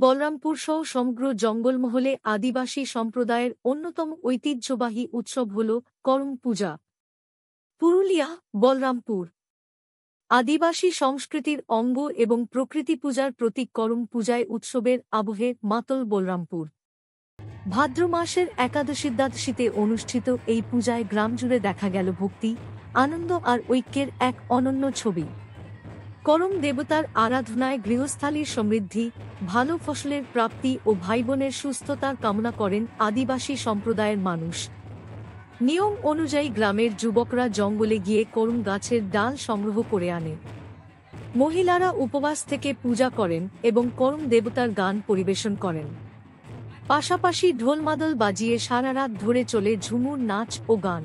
বলরামপুর সহ সমগ্র জঙ্গলমহলে আদিবাসী সম্প্রদায়ের অন্যতম ঐতিহ্যবাহী উৎসব হল করম পূজা। পুরুলিয়া, বলরামপুর আদিবাসী সংস্কৃতির অঙ্গ এবং প্রকৃতি পূজার প্রতীক করম পূজায় উৎসবের আবহে মাতল বলরামপুর। ভাদ্র মাসের একাদশীদ্বাদশীতে অনুষ্ঠিত এই পূজায় গ্রামজুড়ে দেখা গেল ভক্তি, আনন্দ আর ঐক্যের এক অনন্য ছবি। করম দেবতার আরাধনায় গৃহস্থালীর সমৃদ্ধি, ভালো ফসলের প্রাপ্তি ও ভাইবোনের সুস্থতার কামনা করেন আদিবাসী সম্প্রদায়ের মানুষ। নিয়ম অনুযায়ী গ্রামের যুবকরা জঙ্গলে গিয়ে করম গাছের ডাল সংগ্রহ করে আনে। মহিলারা উপবাস থেকে পূজা করেন এবং করম দেবতার গান পরিবেশন করেন। পাশাপাশি ঢোলমাদল বাজিয়ে সারা রাত ধরে চলে ঝুমুর নাচ ও গান।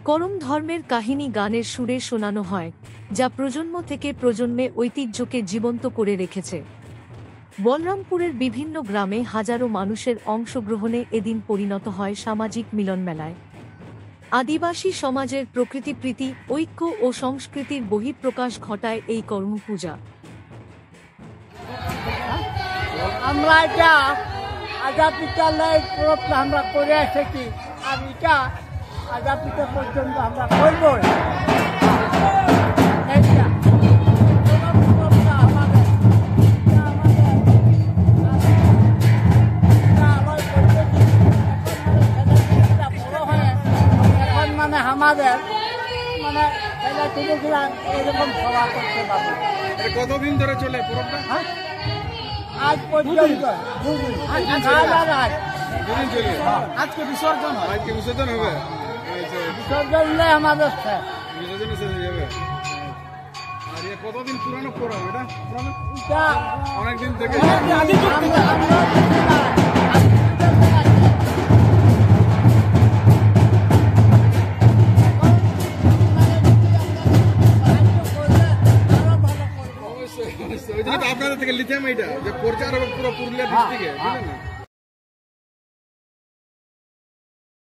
করম ধর্মের কাহিনী গানের সুরে শোনানো হয়, যা প্রজন্ম থেকে প্রজন্মে ঐতিহ্যকে জীবন্ত করে রেখেছে। বলরামপুরের বিভিন্ন গ্রামে হাজারো মানুষের অংশগ্রহণে এদিন পরিণত হয় সামাজিক মিলনমেলায়। আদিবাসী সমাজের প্রকৃতিপ্রীতি, ঐক্য ও সংস্কৃতির বহিঃপ্রকাশ ঘটায় এই করম পূজা। আমরা এটা আজাপিতালয় আমরা করে এসেছি, আর এটা আজাপিতা পর্যন্ত আমরা করব। মানে আমাদের মানে এরকম সভা করতে পারবো। কতদিন ধরে চলে পুরোটা? আজ পর্যন্ত আজকে বিসর্জন, আজকে বিসর্জন হবে। বিসর্জন হলে আমাদের বিসর্জন শেষ হয়ে যাবে। আর কতদিন পুরানো প্রোগ্রাম এটা? অনেকদিন থেকে আপনাদের থেকে লিথিয়াম এইটা যে প্রচার হবে পুরো পুরুলিয়া ডিস্ট্রিক্টে, বুঝলেন না?